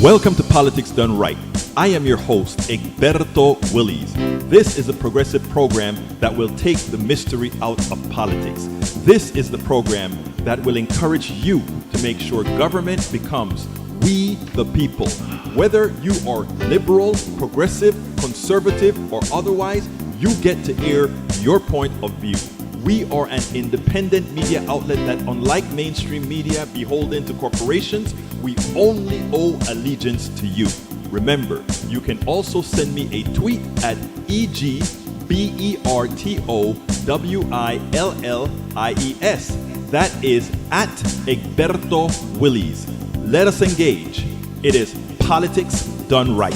Welcome to Politics Done Right. I am your host, Egberto Willies. This is a progressive program that will take the mystery out of politics. This is the program that will encourage you to make sure government becomes we the people. Whether you are liberal, progressive, conservative, or otherwise, you get to air your point of view. We are an independent media outlet that, unlike mainstream media beholden to corporations, we only owe allegiance to you. Remember, you can also send me a tweet at EGBERTOWILLIES. That is at Egberto Willies. Let us engage. It is Politics Done Right.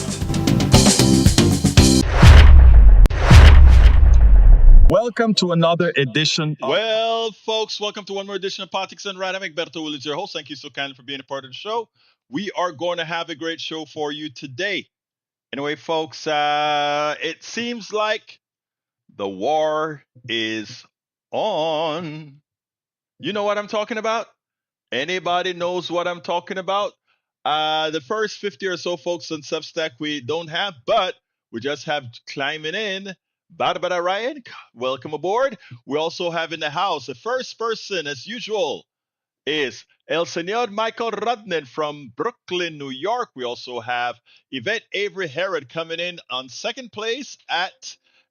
Welcome to another edition. Well, folks, welcome to one more edition of Politics and Right. I'm Egberto Willies, your host. Thank you so kindly for being a part of the show. We are going to have a great show for you today. Anyway, folks, it seems like the war is on. You know what I'm talking about? Anybody knows what I'm talking about? The first 50 or so folks on Substack we don't have, but we just have climbing in. Barbara Ryan, welcome aboard. We also have in the house the first person, as usual, is El Señor Michael Rudnan from Brooklyn, New York. We also have Yvette Avery Herod coming in on second place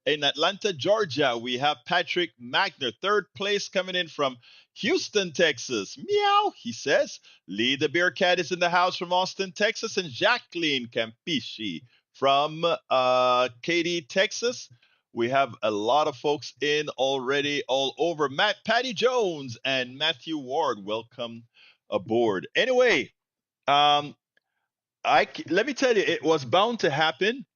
in Atlanta, Georgia. We have Patrick Magner, third place, coming in from Houston, Texas. Meow, he says. Lee the Bearcat is in the house from Austin, Texas, and Jacqueline Campishi from Katy, Texas. We have a lot of folks in already all over. Patty Jones and Matthew Ward, welcome aboard. Anyway, let me tell you, it was bound to happen,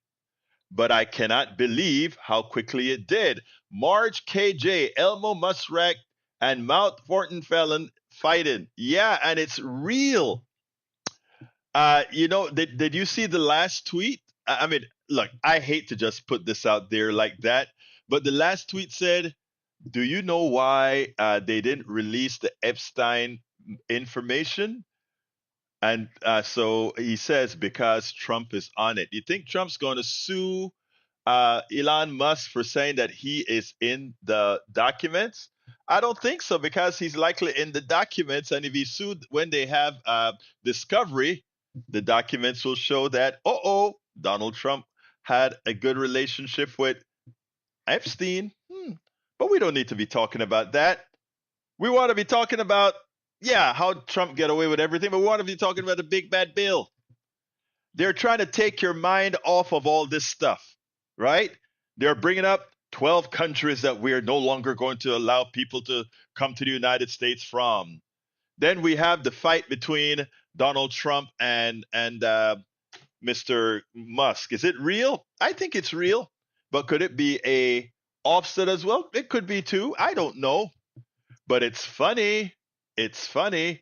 but I cannot believe how quickly it did. Marge KJ, Elmo Musrak, and Mount Fortin Felon fighting. Yeah, and it's real. Did you see the last tweet? I mean, look, I hate to just put this out there like that, but the last tweet said, "Do you know why they didn't release the Epstein information?" And so he says, because Trump is on it. You think Trump's going to sue Elon Musk for saying that he is in the documents? I don't think so, because he's likely in the documents. And if he's sued when they have discovery, the documents will show that, Donald Trump had a good relationship with Epstein. But we don't need to be talking about that. We want to be talking about, how Trump get away with everything, but we want to be talking about the big bad bill. They're trying to take your mind off of all this stuff, right? They're bringing up 12 countries that we are no longer going to allow people to come to the United States from. Then we have the fight between Donald Trump and Mr. Musk. Is it real? I think it's real, but could it be a offset as well? It could be too. I don't know, but it's funny. It's funny,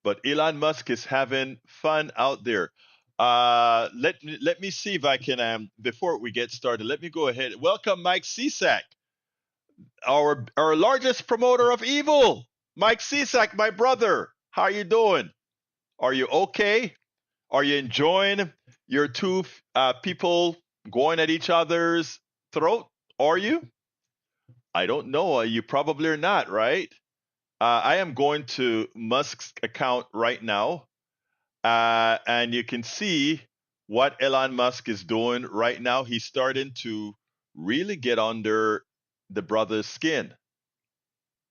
but Elon Musk is having fun out there. Let me see if I can before we get started. Let me go ahead. Welcome, Mike Cisak, our largest promoter of evil. Mike Cisak, my brother. How are you doing? Are you okay? Are you enjoying your two people going at each other's throat? Are you? I don't know. You probably are not, right? I am going to Musk's account right now, and you can see what Elon Musk is doing right now. He's starting to really get under the brother's skin,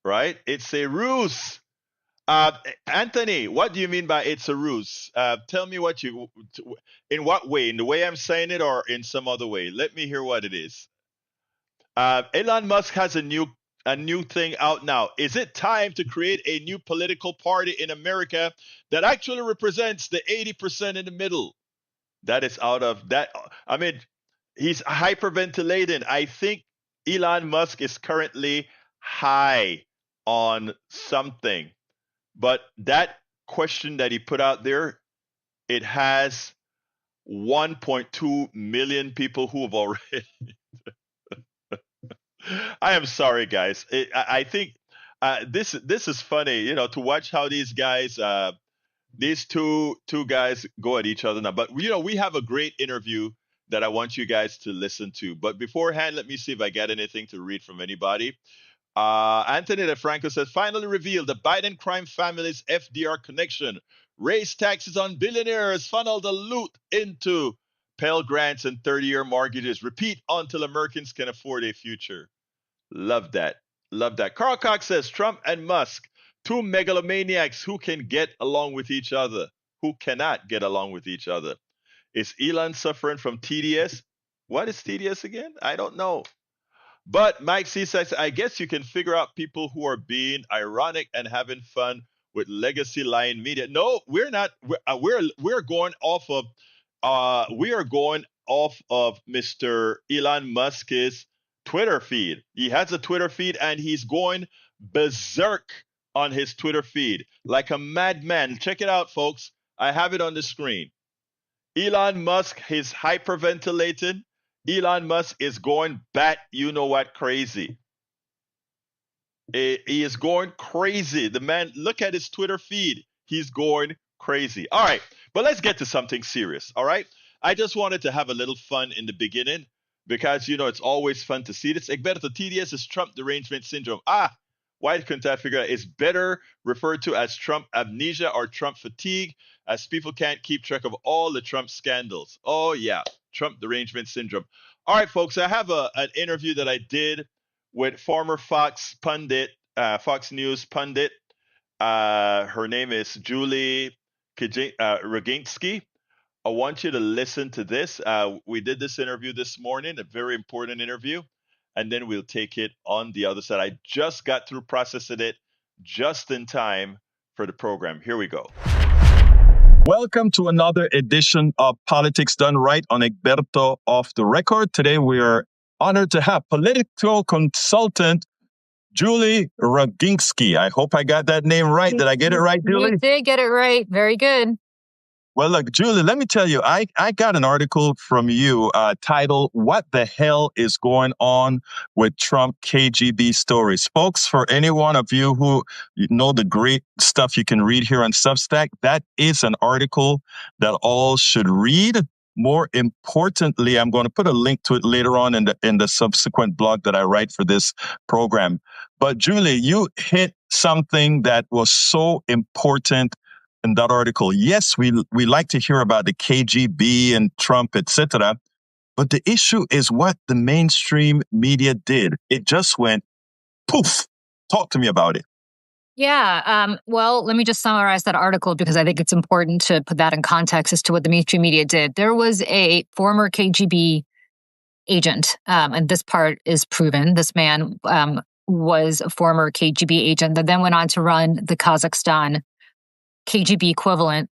right? It's a ruse. Anthony, what do you mean by it's a ruse? Tell me in what way? In the way I'm saying it, or in some other way? Let me hear what it is. Elon Musk has a new thing out now. Is it time to create a new political party in America that actually represents the 80% in the middle? That is out of that. I mean, he's hyperventilating. I think Elon Musk is currently high on something. But that question that he put out there, it has 1.2 million people who have already. I am sorry, guys. I think this is funny, to watch how these guys these two guys go at each other now. But we have a great interview that I want you guys to listen to. But beforehand, let me see if I get anything to read from anybody. Anthony DeFranco says, finally revealed the Biden crime family's FDR connection. Raise taxes on billionaires, funnel the loot into Pell Grants and 30-year mortgages. Repeat until Americans can afford a future. Love that. Love that. Carl Cox says, Trump and Musk, two megalomaniacs who can get along with each other, who cannot get along with each other. Is Elon suffering from TDS? What is TDS again? I don't know. But Mike C says, I guess you can figure out people who are being ironic and having fun with legacy lying media. No, we're not. We're going off of Mr. Elon Musk's Twitter feed. He has a Twitter feed and he's going berserk on his Twitter feed like a madman. Check it out, folks. I have it on the screen. Elon Musk is hyperventilating. Elon Musk is going bat, you know what, crazy. He is going crazy. The man, look at his Twitter feed. He's going crazy. All right, but let's get to something serious. All right, I just wanted to have a little fun in the beginning because it's always fun to see this. Egberto, TDS is Trump derangement syndrome. Why couldn't I figure out? It's better referred to as Trump amnesia or Trump fatigue, as people can't keep track of all the Trump scandals. Oh, yeah, Trump derangement syndrome. All right, folks, I have an interview that I did with former Fox News pundit. Her name is Julie Roginsky. I want you to listen to this. We did this interview this morning, a very important interview, and then we'll take it on the other side. I just got through processing it just in time for the program. Here we go. Welcome to another edition of Politics Done Right on Egberto Off the Record. Today we are honored to have political consultant Julie Roginsky. I hope I got that name right. Did I get it right, Julie? You did get it right. Very good. Well, look, Julie, let me tell you, I got an article from you titled, What the Hell is Going On with Trump KGB Stories? Folks, for any one of you who know the great stuff you can read here on Substack, that is an article that all should read. More importantly, I'm going to put a link to it later on in the subsequent blog that I write for this program. But Julie, you hit something that was so important in that article. Yes, we like to hear about the KGB and Trump, etc. But the issue is what the mainstream media did. It just went poof. Talk to me about it. Yeah. Well, let me just summarize that article because I think it's important to put that in context as to what the mainstream media did. There was a former KGB agent, and this part is proven. This man was a former KGB agent that then went on to run the Kazakhstan KGB equivalent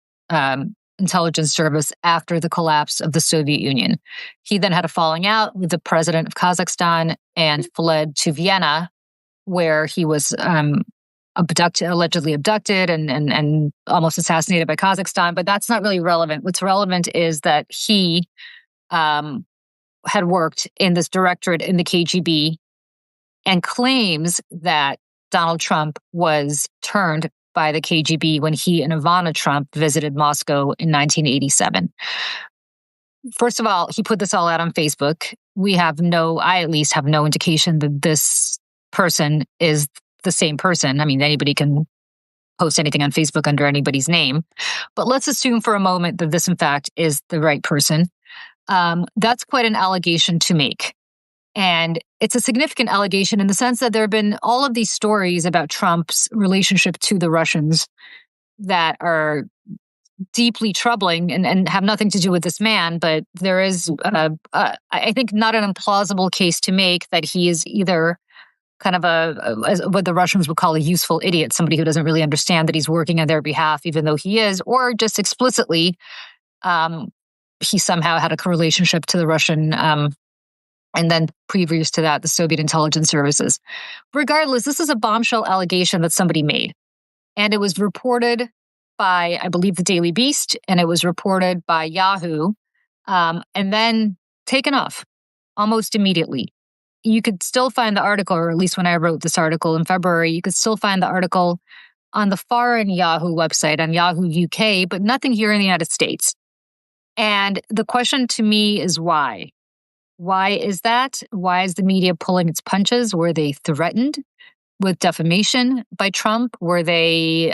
intelligence service after the collapse of the Soviet Union. He then had a falling out with the president of Kazakhstan and fled to Vienna, where he was allegedly abducted and almost assassinated by Kazakhstan. But that's not really relevant. What's relevant is that he had worked in this directorate in the KGB and claims that Donald Trump was turned by the KGB when he and Ivana Trump visited Moscow in 1987. First of all, he put this all out on Facebook. I at least have no indication that this person is the same person. I mean, anybody can post anything on Facebook under anybody's name. But let's assume for a moment that this, in fact, is the right person. That's quite an allegation to make. And it's a significant allegation in the sense that there have been all of these stories about Trump's relationship to the Russians that are deeply troubling and have nothing to do with this man. But there is, I think, not an implausible case to make that he is either kind of what the Russians would call a useful idiot, somebody who doesn't really understand that he's working on their behalf, even though he is, or just explicitly he somehow had a relationship to the Russian and then previous to that, the Soviet intelligence services. Regardless, this is a bombshell allegation that somebody made. And it was reported by, I believe, the Daily Beast, and it was reported by Yahoo, and then taken off almost immediately. You could still find the article, or at least when I wrote this article in February, you could still find the article on the foreign Yahoo website, on Yahoo UK, but nothing here in the United States. And the question to me is why? Why is that? Why is the media pulling its punches? Were they threatened with defamation by Trump? Were they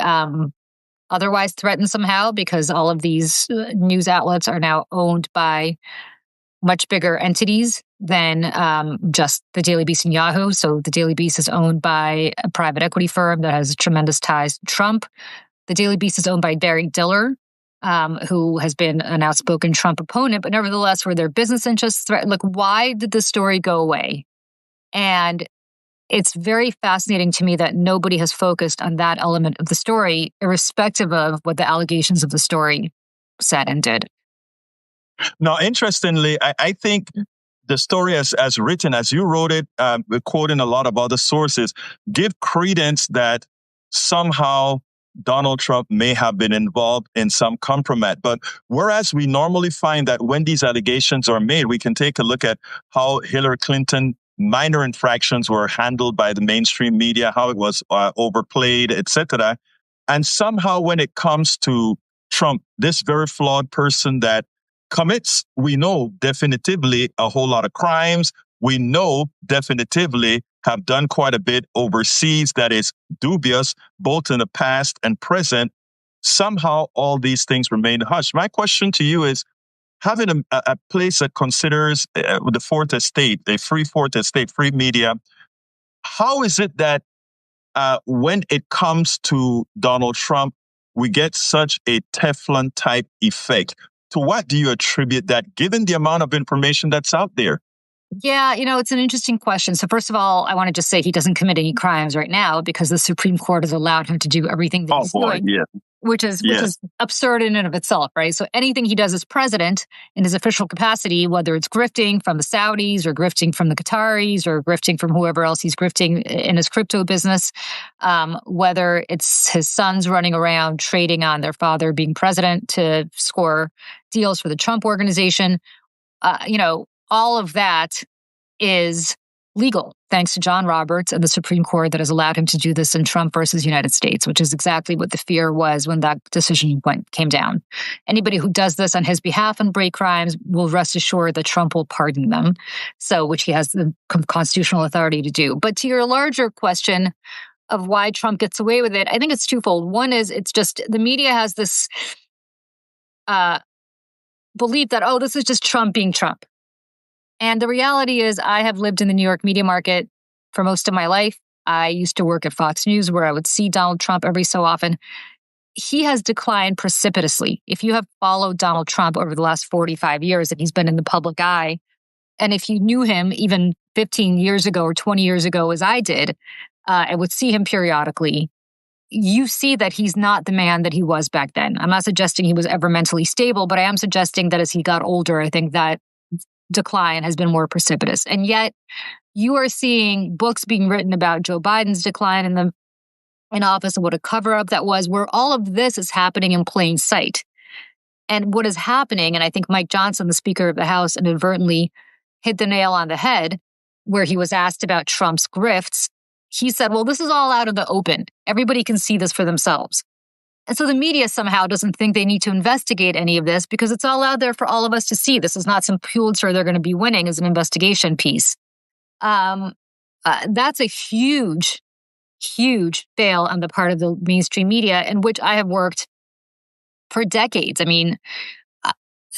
otherwise threatened somehow because all of these news outlets are now owned by much bigger entities than just the Daily Beast and Yahoo? So the Daily Beast is owned by a private equity firm that has tremendous ties to Trump. The Daily Beast is owned by Barry Diller, who has been an outspoken Trump opponent, but nevertheless, were their business interests threatened? Like, why did the story go away? And it's very fascinating to me that nobody has focused on that element of the story, irrespective of what the allegations of the story said and did. Now, interestingly, I think the story as written, as you wrote it, quoting a lot of other sources, give credence that somehow Donald Trump may have been involved in some compromise. But whereas we normally find that when these allegations are made, we can take a look at how Hillary Clinton minor infractions were handled by the mainstream media, how it was overplayed, etc. And somehow when it comes to Trump, this very flawed person that commits, we know definitively a whole lot of crimes. We know definitively have done quite a bit overseas that is dubious, both in the past and present. Somehow all these things remain hushed. My question to you is, having a place that considers the fourth estate, a free fourth estate, free media, how is it that when it comes to Donald Trump, we get such a Teflon type effect? To what do you attribute that, given the amount of information that's out there? Yeah, it's an interesting question. So first of all, I want to just say he doesn't commit any crimes right now because the Supreme Court has allowed him to do everything that he's doing, yeah. which is absurd in and of itself, right? So anything he does as president in his official capacity, whether it's grifting from the Saudis or grifting from the Qataris or grifting from whoever else he's grifting in his crypto business, whether it's his sons running around trading on their father being president to score deals for the Trump organization, all of that is legal, thanks to John Roberts and the Supreme Court that has allowed him to do this in Trump versus United States, which is exactly what the fear was when that decision came down. Anybody who does this on his behalf and break crimes will rest assured that Trump will pardon them, which he has the constitutional authority to do. But to your larger question of why Trump gets away with it, I think it's twofold. One is it's just the media has this belief that, this is just Trump being Trump. And the reality is I have lived in the New York media market for most of my life. I used to work at Fox News where I would see Donald Trump every so often. He has declined precipitously. If you have followed Donald Trump over the last 45 years and he's been in the public eye, and if you knew him even 15 years ago or 20 years ago as I did, and would see him periodically, you see that he's not the man that he was back then. I'm not suggesting he was ever mentally stable, but I am suggesting that as he got older, I think that decline has been more precipitous. And yet you are seeing books being written about Joe Biden's decline in office and what a cover-up that was, where all of this is happening in plain sight. And what is happening, and I think Mike Johnson, the Speaker of the House, inadvertently hit the nail on the head, where he was asked about Trump's grifts. He said, well, this is all out in the open. Everybody can see this for themselves. And so the media somehow doesn't think they need to investigate any of this because it's all out there for all of us to see. This is not some Pulitzer they're going to be winning as an investigation piece. That's a huge, huge fail on the part of the mainstream media, in which I have worked for decades. I mean,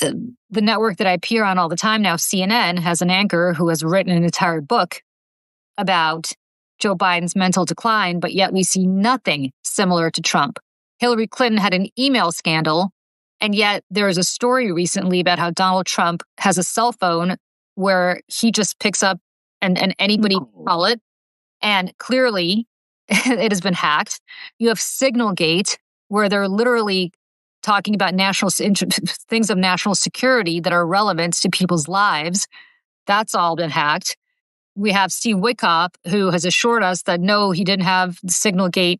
the network that I appear on all the time now, CNN, has an anchor who has written an entire book about Joe Biden's mental decline, but yet we see nothing similar to Trump. Hillary Clinton had an email scandal, and yet there is a story recently about how Donald Trump has a cell phone where he just picks up and anybody can call it, and clearly it has been hacked. You have Signalgate, where they're literally talking about things of national security that are relevant to people's lives. That's all been hacked. We have Steve Witkoff, who has assured us that no, he didn't have Signalgate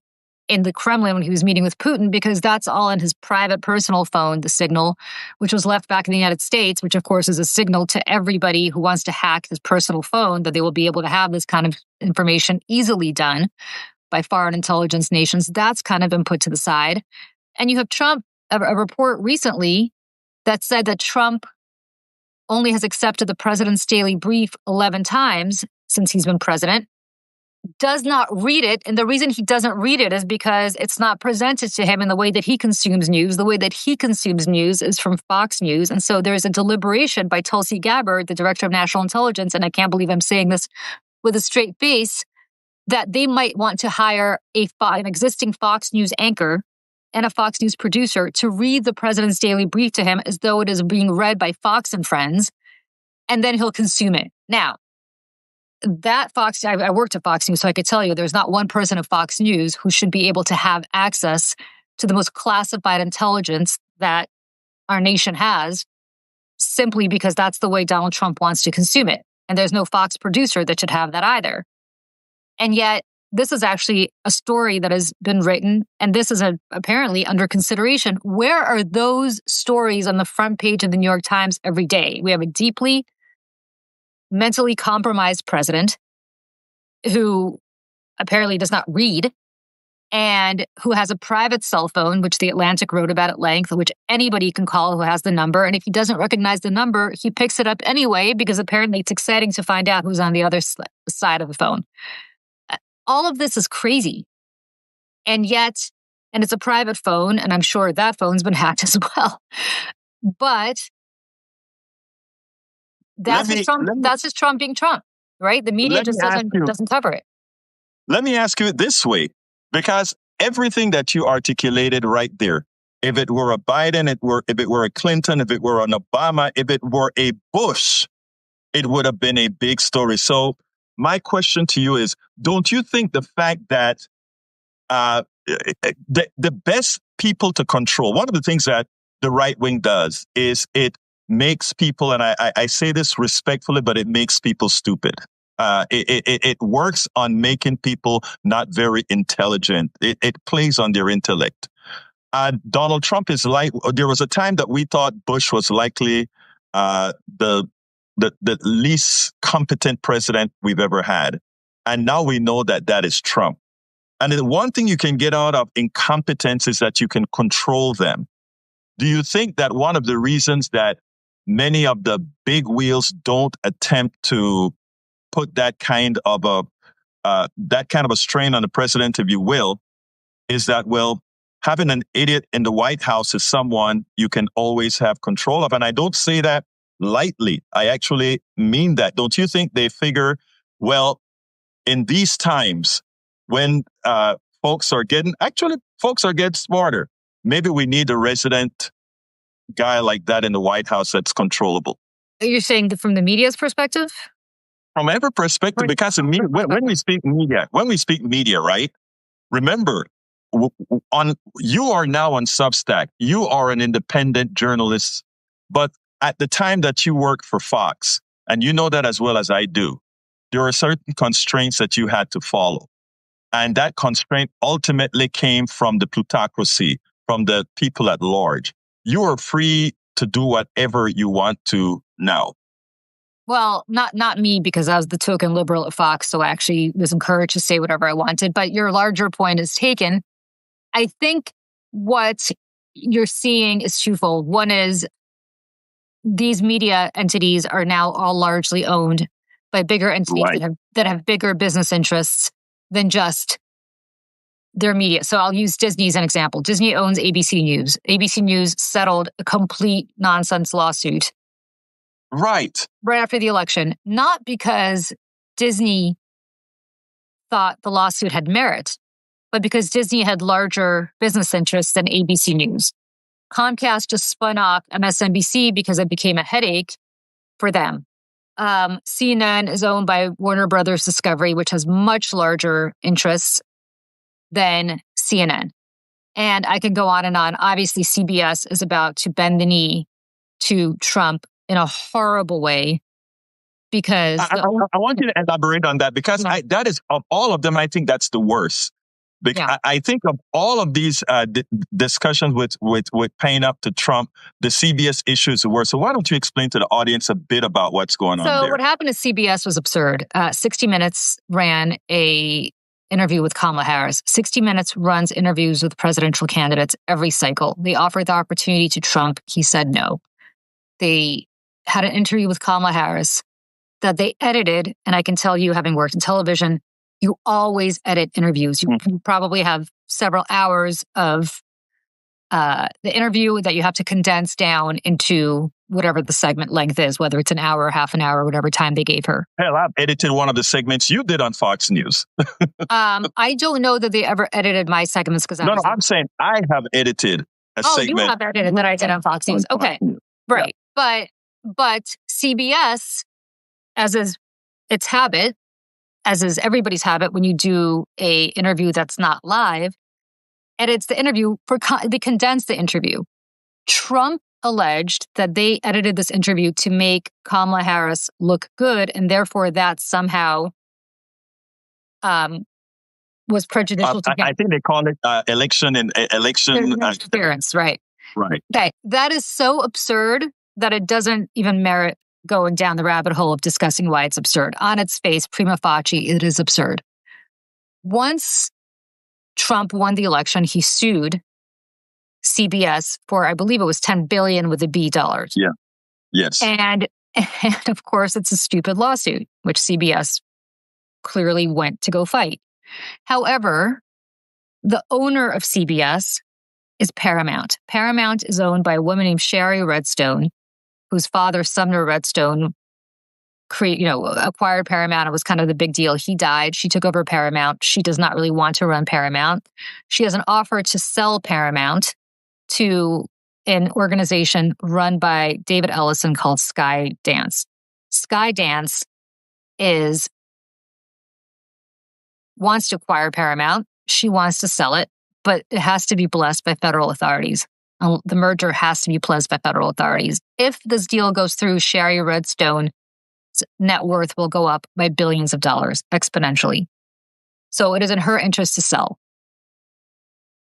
in the Kremlin when he was meeting with Putin, because that's all in his private personal phone, the signal, which was left back in the United States, which of course is a signal to everybody who wants to hack his personal phone that they will be able to have this kind of information easily done. by foreign intelligence nations. That's kind of been put to the side. And you have Trump, a report recently that said that Trump only has accepted the president's daily brief 11 times since he's been president, does not read it. And the reason he doesn't read it is because it's not presented to him in the way that he consumes news. The way that he consumes news is from Fox News. And so there's a deliberation by Tulsi Gabbard, the director of national intelligence, and I can't believe I'm saying this with a straight face, that they might want to hire an existing Fox News anchor and a Fox News producer to read the president's daily brief to him as though it is being read by Fox and Friends, and then he'll consume it. Now, that Fox, I worked at Fox News, so I could tell you there's not one person at Fox News who should be able to have access to the most classified intelligence that our nation has, simply because that's the way Donald Trump wants to consume it. And there's no Fox producer that should have that either. And yet, this is actually a story that has been written, and this is apparently under consideration. Where are those stories on the front page of the New York Times every day? We have a deeply mentally compromised president who apparently does not read and who has a private cell phone, which The Atlantic wrote about at length, which anybody can call who has the number. And if he doesn't recognize the number, he picks it up anyway, because apparently it's exciting to find out who's on the other side of the phone. All of this is crazy. And yet, and it's a private phone, and I'm sure that phone's been hacked as well. But that's just Trump being Trump, right? The media just doesn't cover it. Let me ask you it this way, because everything that you articulated right there, if it were a Biden, if it were a Clinton, if it were an Obama, if it were a Bush, it would have been a big story. So my question to you is, don't you think the fact that the best people to control, one of the things that the right wing does is it makes people, and I say this respectfully, but it makes people stupid. It works on making people not very intelligent. It plays on their intellect. Donald Trump is there was a time that we thought Bush was likely the least competent president we've ever had. And now we know that is Trump. And the one thing you can get out of incompetence is that you can control them. Do you think that one of the reasons that many of the big wheels don't attempt to put that kind of a strain on the president, if you will, is that, well, having an idiot in the White House is someone you can always have control of? And I don't say that lightly. I actually mean that. Don't you think they figure, well, in these times when folks are getting smarter, maybe we need a resident guy like that in the White House that's controllable? You're saying from the media's perspective? From every perspective, because when we speak media, right? Remember, you are now on Substack. You are an independent journalist, but at the time that you work for Fox, and you know that as well as I do, there are certain constraints that you had to follow. And that constraint ultimately came from the plutocracy, from the people at large. You are free to do whatever you want to now. Well, not me, because I was the token liberal at Fox, so I actually was encouraged to say whatever I wanted. But your larger point is taken. I think what you're seeing is twofold. One is these media entities are now all largely owned by bigger entities that have bigger business interests than just their media. So I'll use Disney as an example. Disney owns ABC News. ABC News settled a complete nonsense lawsuit right after the election, not because Disney thought the lawsuit had merit, but because Disney had larger business interests than ABC News. Comcast just spun off MSNBC because it became a headache for them. CNN is owned by Warner Brothers Discovery, which has much larger interests than CNN. And I could go on and on. Obviously, CBS is about to bend the knee to Trump in a horrible way, because I want you to elaborate on that, because that is, of all of them, I think that's the worst. Because I think of all of these discussions with paying up to Trump, the CBS issue is the worst. So why don't you explain to the audience a bit about what's going on there? So what happened to CBS was absurd. 60 Minutes ran a interview with Kamala Harris. 60 Minutes runs interviews with presidential candidates every cycle. They offered the opportunity to Trump. He said no. They had an interview with Kamala Harris that they edited. And I can tell you, having worked in television, you always edit interviews. You probably have several hours of the interview that you have to condense down into whatever the segment length is, whether it's an hour or half an hour, whatever time they gave her. Hell, I've edited one of the segments you did on Fox News. I don't know that they ever edited my segments because No, I'm saying I have edited a segment. Oh, you have edited that I did on Fox News. Okay, right. Yeah. But CBS, as is its habit, as is everybody's habit, when you do a interview that's not live, edits the interview they condense the interview. Trump alleged that they edited this interview to make Kamala Harris look good, and therefore that somehow was prejudicial to him. I think they call it election interference, right? Right. Okay, that is so absurd that it doesn't even merit going down the rabbit hole of discussing why it's absurd. On its face, prima facie, it is absurd. Once Trump won the election, he sued CBS for, I believe it was $10 billion with a B dollars. Yeah. Yes. And of course, it's a stupid lawsuit, which CBS clearly went to go fight. However, the owner of CBS is Paramount. Paramount is owned by a woman named Shari Redstone, whose father, Sumner Redstone, acquired Paramount. It was kind of the big deal. He died. She took over Paramount. She does not really want to run Paramount. She has an offer to sell Paramount to an organization run by David Ellison called Skydance. Skydance wants to acquire Paramount. She wants to sell it, but it has to be blessed by federal authorities. The merger has to be blessed by federal authorities. If this deal goes through, Shari Redstone's net worth will go up by billions of dollars exponentially. So it is in her interest to sell.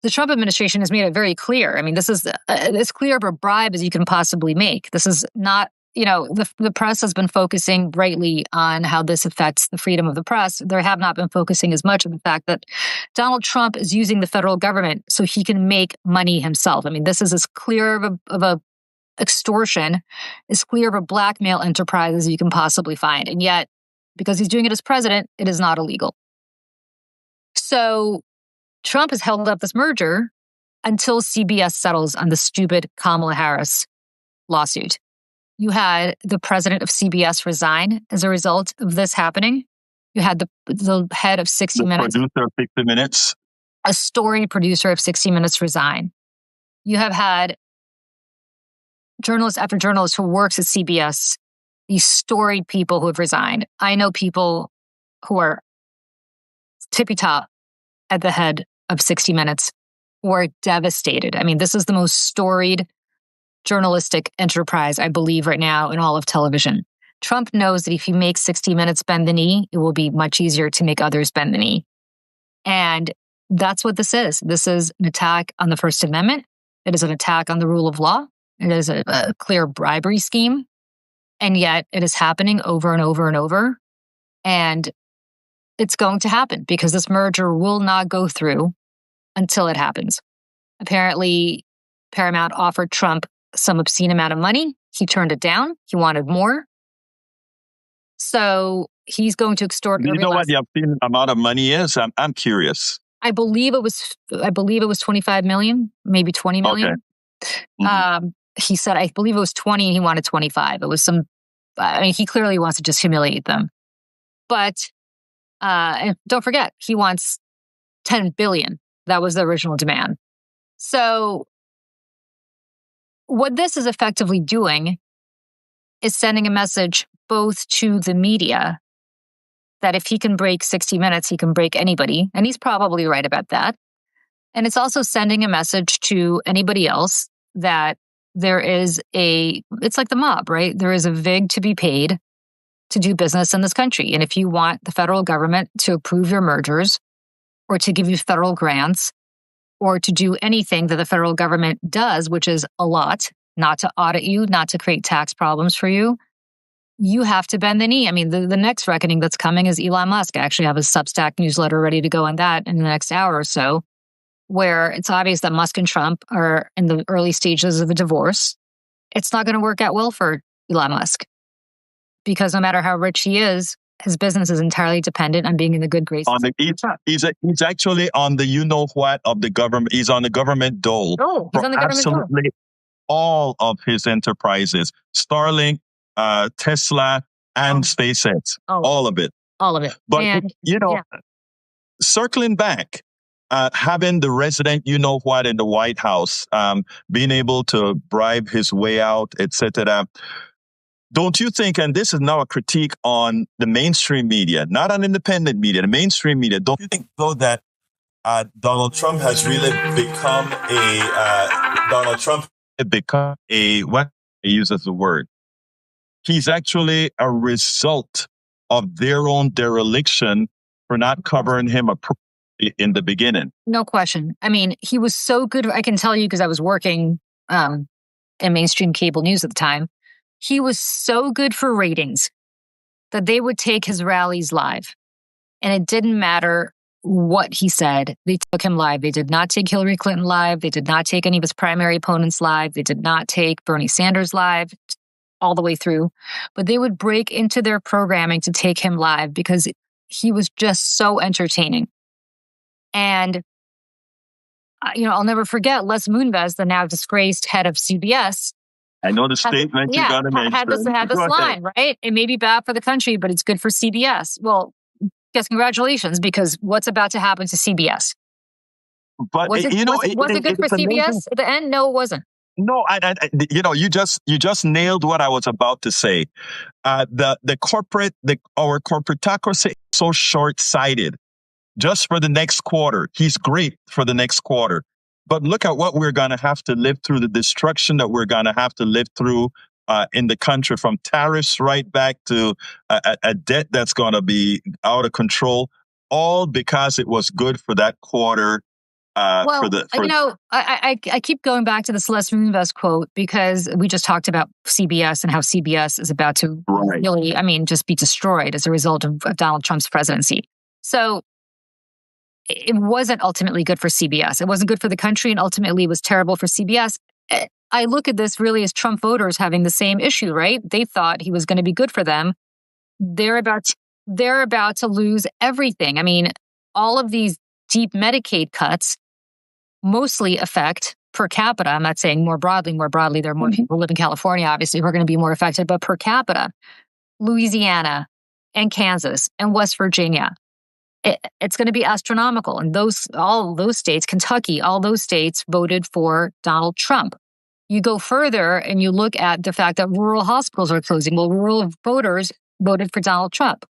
The Trump administration has made it very clear. I mean, this is as clear of a bribe as you can possibly make. This is not, the press has been focusing rightly on how this affects the freedom of the press. They have not been focusing as much on the fact that Donald Trump is using the federal government so he can make money himself. I mean, this is as clear of a extortion, as clear of a blackmail enterprise as you can possibly find. And yet, because he's doing it as president, it is not illegal. So Trump has held up this merger until CBS settles on the stupid Kamala Harris lawsuit. You had the president of CBS resign as a result of this happening. You had the head of 60 Minutes. Producer of 60 Minutes. A storied producer of 60 Minutes resign. You have had journalist after journalist who works at CBS, these storied people who have resigned. I know people who are tippy top at the head of 60 Minutes who are devastated. I mean, this is the most storied journalistic enterprise, I believe, right now in all of television. Trump knows that if he makes 60 Minutes bend the knee, it will be much easier to make others bend the knee. And that's what this is. This is an attack on the First Amendment. It is an attack on the rule of law. It is a clear bribery scheme. And yet it is happening over and over and over. And it's going to happen because this merger will not go through until it happens. Apparently, Paramount offered Trump some obscene amount of money. He turned it down. He wanted more. So he's going to extort. Do you know what the obscene amount of money is? I'm curious. I believe it was 25 million, maybe 20 million. Okay. Mm-hmm. He said, I believe it was 20 and he wanted 25. It was he clearly wants to just humiliate them. But and don't forget, he wants 10 billion. That was the original demand. So what this is effectively doing is sending a message both to the media that if he can break 60 Minutes, he can break anybody. And he's probably right about that. And it's also sending a message to anybody else that it's like the mob, right? There is a vig to be paid to do business in this country. And if you want the federal government to approve your mergers or to give you federal grants or to do anything that the federal government does, which is a lot, not to audit you, not to create tax problems for you, you have to bend the knee. I mean, the next reckoning that's coming is Elon Musk. I actually have a Substack newsletter ready to go on that in the next hour or so, where it's obvious that Musk and Trump are in the early stages of a divorce. It's not going to work out well for Elon Musk because no matter how rich he is, his business is entirely dependent on being in the good graces. He's actually on the you-know-what of the government. He's on the government dole. Oh, he's on the government dole. Absolutely all of his enterprises. Starlink, Tesla, and SpaceX. All of it. All of it. But, circling back, having the resident you-know-what in the White House, being able to bribe his way out, etc., don't you think, and this is now a critique on the mainstream media, not on independent media, the mainstream media, don't you think, though, that Donald Trump has really become what he uses the word? He's actually a result of their own dereliction for not covering him appropriately in the beginning. No question. I mean, he was so good. I can tell you because I was working in mainstream cable news at the time. He was so good for ratings that they would take his rallies live. And it didn't matter what he said. They took him live. They did not take Hillary Clinton live. They did not take any of his primary opponents live. They did not take Bernie Sanders live all the way through. But they would break into their programming to take him live because he was just so entertaining. And, I'll never forget Les Moonves, the now disgraced head of CBS. I know the statement you're going to mention. Had this line, right? It may be bad for the country, but it's good for CBS. Well, yes, congratulations, because what's about to happen to CBS? But was it good for CBS at the end? No, it wasn't. No, you just nailed what I was about to say. Our corporatocracy is so short-sighted. Just for the next quarter, he's great for the next quarter. But look at what we're going to have to live through, the destruction that we're going to have to live through in the country, from tariffs right back to a debt that's going to be out of control, all because it was good for that quarter. I keep going back to the Celeste Moonves quote because we just talked about CBS and how CBS is about to really, just be destroyed as a result of Donald Trump's presidency. So it wasn't ultimately good for CBS. It wasn't good for the country, and ultimately it was terrible for CBS. I look at this really as Trump voters having the same issue, right? They thought he was going to be good for them. They're about to lose everything. I mean, all of these deep Medicaid cuts mostly affect per capita. I'm not saying more broadly. More broadly, there are more people who live in California, obviously, who are going to be more affected, but per capita, Louisiana and Kansas and West Virginia, it's going to be astronomical. And all those states, Kentucky, all those states voted for Donald Trump. You go further and you look at the fact that rural hospitals are closing. Well, rural voters voted for Donald Trump.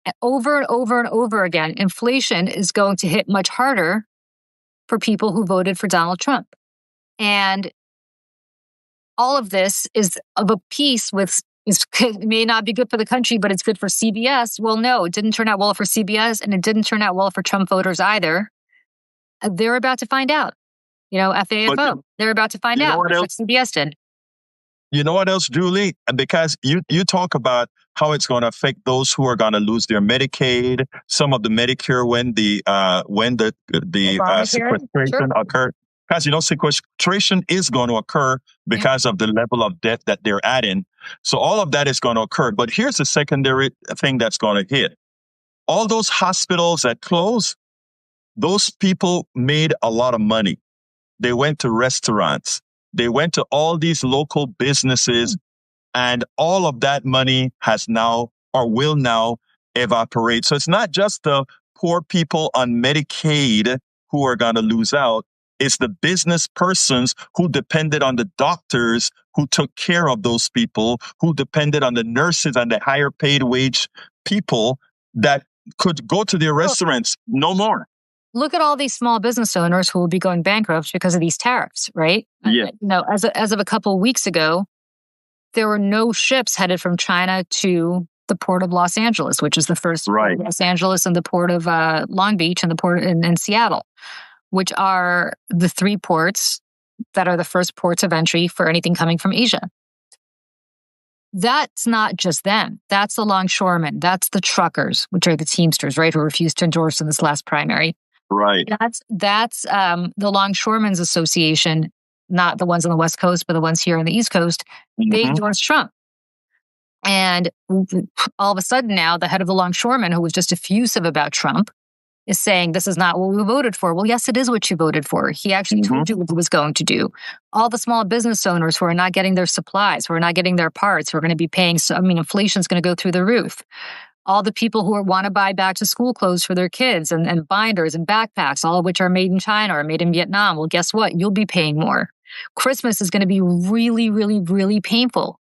And over and over again, inflation is going to hit much harder for people who voted for Donald Trump. And all of this is of a piece with, it may not be good for the country, but it's good for CBS. Well, no, it didn't turn out well for CBS, and it didn't turn out well for Trump voters either. They're about to find out. FAFO, they're about to find out what CBS did. You know what else, Julie? Because you talk about how it's going to affect those who are going to lose their Medicaid, some of the Medicare when the sequestration occurred. Because sequestration is going to occur because of the level of debt that they're adding. So all of that is going to occur. But here's the secondary thing that's going to hit. All those hospitals that close, those people made a lot of money. They went to restaurants. They went to all these local businesses, and all of that money has now or will now evaporate. So it's not just the poor people on Medicaid who are going to lose out. It's the business persons who depended on the doctors who took care of those people, who depended on the nurses and the higher paid wage people that could go to their restaurants no more. Look at all these small business owners who will be going bankrupt because of these tariffs, right? Yeah. As of a couple of weeks ago, there were no ships headed from China to the port of Los Angeles, which is the first port of Los Angeles, and the port of Long Beach, and the port in Seattle, which are the three ports that are the first ports of entry for anything coming from Asia. That's not just them. That's the longshoremen. That's the truckers, which are the Teamsters, right, who refused to endorse in this last primary. Right. That's the Longshoremen's Association, not the ones on the West Coast, but the ones here on the East Coast. They Mhm. endorsed Trump. And all of a sudden now, the head of the longshoremen, who was just effusive about Trump, is saying this is not what we voted for. Well, yes, it is what you voted for. He actually told you what he was going to do. All the small business owners who are not getting their supplies, who are not getting their parts, who are going to be paying. So, I mean, inflation's going to go through the roof. All the people who want to buy back to school clothes for their kids and binders and backpacks, all of which are made in China or made in Vietnam. Well, guess what? You'll be paying more. Christmas is going to be really, really, really painful.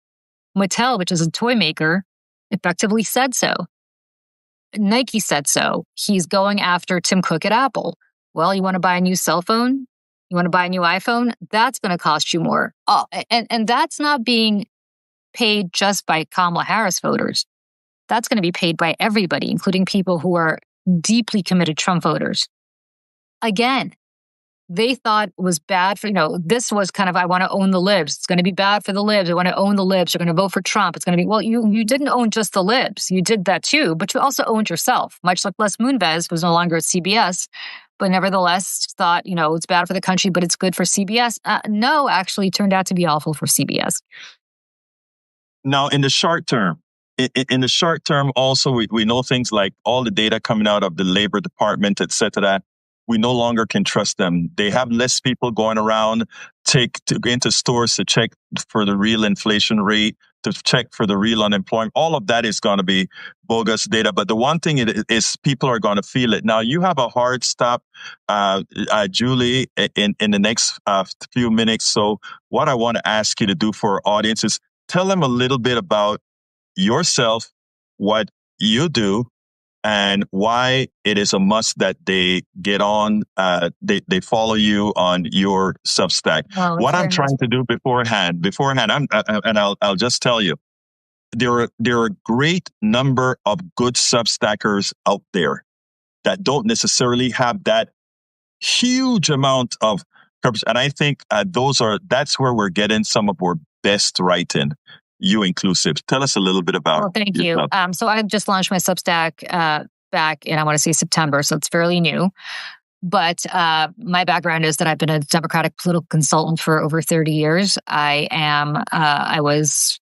Mattel, which is a toy maker, effectively said so. Nike said so. He's going after Tim Cook at Apple. Well, you want to buy a new cell phone? You want to buy a new iPhone? That's going to cost you more. Oh, and that's not being paid just by Kamala Harris voters. That's going to be paid by everybody, including people who are deeply committed Trump voters. Again, they thought it was bad for, this was kind of, I want to own the libs. It's going to be bad for the libs. I want to own the libs. You're going to vote for Trump. It's going to be, well, you didn't own just the libs. You did that too, but you also owned yourself, much like Les Moonves, who's no longer at CBS, but nevertheless thought, it's bad for the country, but it's good for CBS. No, actually it turned out to be awful for CBS. Now, in the short term, also, we know things like all the data coming out of the Labor Department, et cetera. We no longer can trust them. They have less people going around to go into stores to check for the real inflation rate, to check for the real unemployment. All of that is going to be bogus data. But the one thing is people are going to feel it. Now, you have a hard stop, Julie, in the next few minutes. So what I want to ask you to do for our audience is tell them a little bit about yourself, what you do, and why it is a must that they get on, they follow you on your Substack. Oh, what I'm trying to do beforehand, I'll just tell you, there are a great number of good Substackers out there that don't necessarily have that huge amount of purpose. And I think that's where we're getting some of our best writing. You inclusive. Tell us a little bit about. Well, thank yourself. you. So I just launched my Substack back in, I want to say September, so it's fairly new. But my background is that I've been a Democratic political consultant for over 30 years. I was,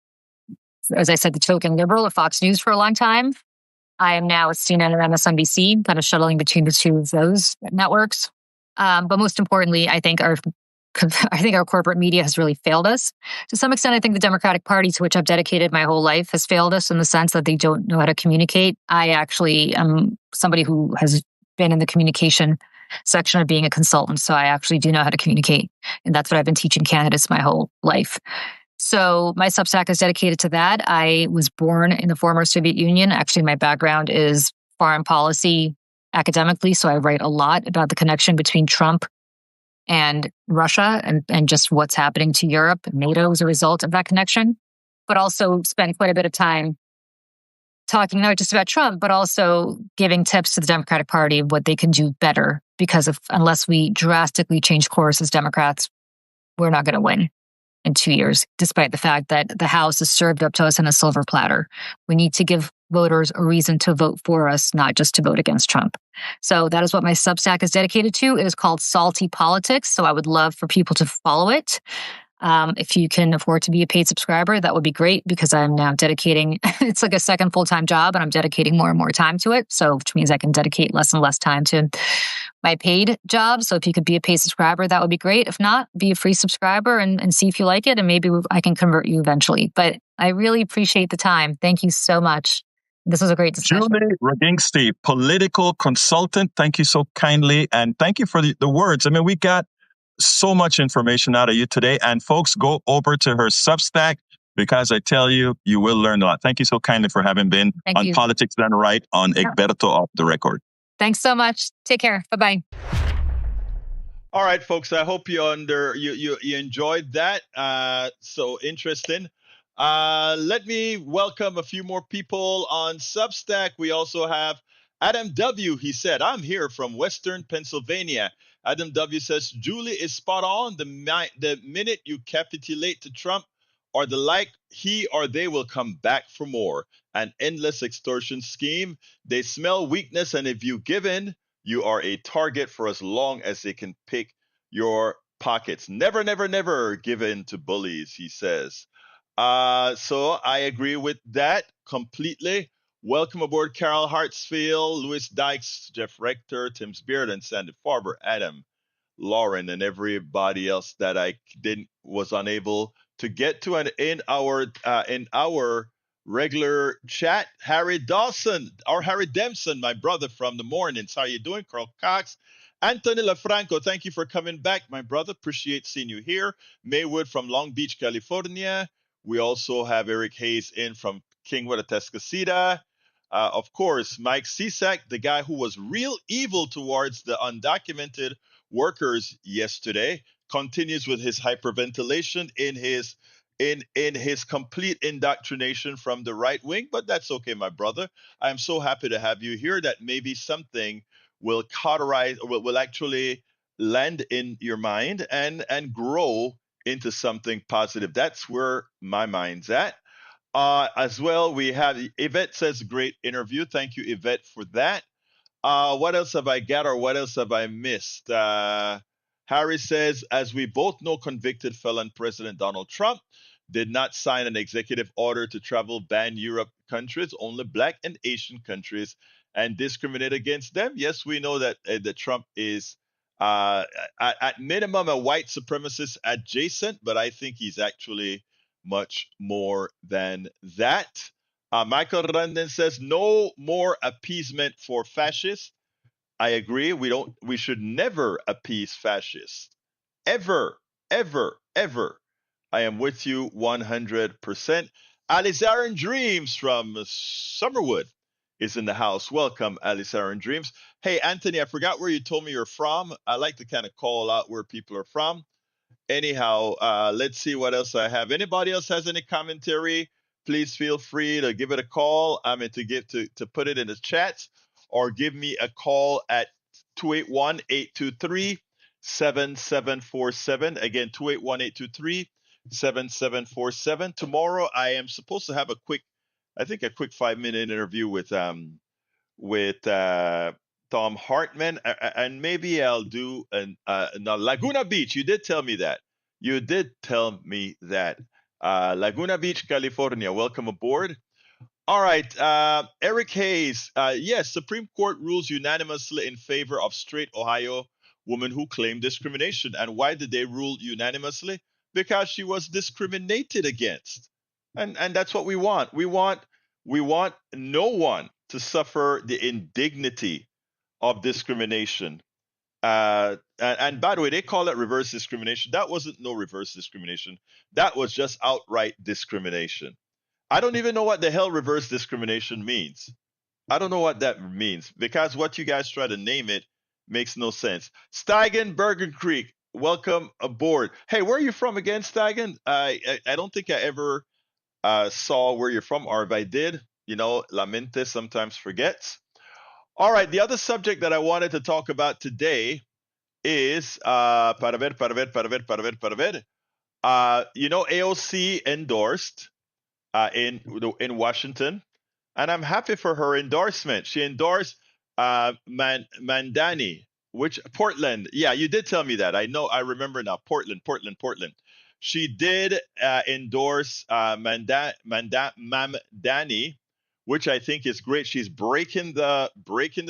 as I said, the token liberal at Fox News for a long time. I am now at CNN and MSNBC, kind of shuttling between the two of those networks. But most importantly, I think our corporate media has really failed us. To some extent, I think the Democratic Party, to which I've dedicated my whole life, has failed us in the sense that they don't know how to communicate. I actually am somebody who has been in the communication section of being a consultant, so I actually do know how to communicate. And that's what I've been teaching candidates my whole life. So my Substack is dedicated to that. I was born in the former Soviet Union. Actually, my background is foreign policy academically, so I write a lot about the connection between Trump and Russia and just what's happening to Europe and NATO as a result of that connection, but also spend quite a bit of time talking not just about Trump, but also giving tips to the Democratic Party of what they can do better, because unless we drastically change course as Democrats, we're not going to win in 2 years, despite the fact that the House is served up to us in a silver platter. We need to give voters a reason to vote for us, not just to vote against Trump. So that is what my Substack is dedicated to. It is called Salty Politics. So I would love for people to follow it. If you can afford to be a paid subscriber, that would be great, because I'm now dedicating, it's like a second full-time job, and I'm dedicating more and more time to it. So, which means I can dedicate less and less time to my paid job. So if you could be a paid subscriber, that would be great. If not, be a free subscriber and see if you like it, and maybe I can convert you eventually. But I really appreciate the time. Thank you so much. This was a great discussion. Julie Roginsky, political consultant. Thank you so kindly. And thank you for the words. I mean, we got so much information out of you today. And folks, go over to her Substack, because I tell you, you will learn a lot. Thank you so kindly for having been on Politics Done Right on Egberto Off the Record. Thanks so much. Take care. Bye-bye. All right, folks. I hope you enjoyed that. So interesting. Let me welcome a few more people on Substack. We also have Adam W. He said, "I'm here from Western Pennsylvania." Adam W. says, "Julie is spot on. The minute you capitulate to Trump, or the like, he or they will come back for more. An endless extortion scheme. They smell weakness, and if you give in, you are a target for as long as they can pick your pockets. Never, never, never give in to bullies, he says. So I agree with that completely. Welcome aboard, Carol Hartsfield, Louis Dykes, Jeff Rector, Tim Beard, and Sandy Farber, Adam, Lauren, and everybody else that I was unable to get to. And in our regular chat, Harry Dawson or Harry Dempson, my brother from the mornings. How you doing, Carl Cox? Anthony LaFranco, thank you for coming back, my brother. Appreciate seeing you here. Maywood from Long Beach, California. We also have Eric Hayes in from Kingwood, Atascocita. Of course, Mike Cisak, the guy who was real evil towards the undocumented workers yesterday, continues with his hyperventilation in his complete indoctrination from the right wing. But that's okay, my brother. I am so happy to have you here. That maybe something will cauterize, or will actually land in your mind and grow into something positive. That's where my mind's at. As well, we have Yvette says, great interview. Thank you, Yvette, for that. What else have I got, or what else have I missed? Harry says, as we both know, convicted felon President Donald Trump did not sign an executive order to travel ban Europe countries, only Black and Asian countries, and discriminate against them. Yes, we know that that Trump is at minimum a white supremacist adjacent, but I think he's actually much more than that. Michael Randon says no more appeasement for fascists. I agree. We should never appease fascists. Ever, ever, ever. I am with you 100%. Alizarin Dreams from Summerwood is in the house. Welcome, Alizarin Dreams. Hey, Anthony, I forgot where you told me you're from. I like to kind of call out where people are from. Anyhow, let's see what else I have. Anybody else has any commentary? Please feel free to give it a call. I mean, to put it in the chat, or give me a call at 281-823-7747. Again, 281-823-7747. Tomorrow, I am supposed to have a quick 5-minute interview with Tom Hartman, and maybe I'll do no, Laguna Beach. You did tell me that. Laguna Beach, California. Welcome aboard. All right, Eric Hayes. Yes, Supreme Court rules unanimously in favor of straight Ohio woman who claimed discrimination. And why did they rule unanimously? Because she was discriminated against, and that's what we want. We want no one to suffer the indignity of discrimination. And by the way, they call it reverse discrimination. That wasn't no reverse discrimination. That was just outright discrimination. I don't even know what the hell reverse discrimination means. I don't know what that means, because what you guys try to name it makes no sense. Steigen Bergen Creek, welcome aboard. Hey, where are you from again, Steigen? I don't think I ever saw where you're from, or if I did, La mente sometimes forgets. All right, the other subject that I wanted to talk about today is AOC endorsed in Washington, and I'm happy for her endorsement. She endorsed Mandani, which Portland. Yeah, you did tell me that. I know. I remember now. Portland. She did endorse Mamdani, which I think is great. She's breaking the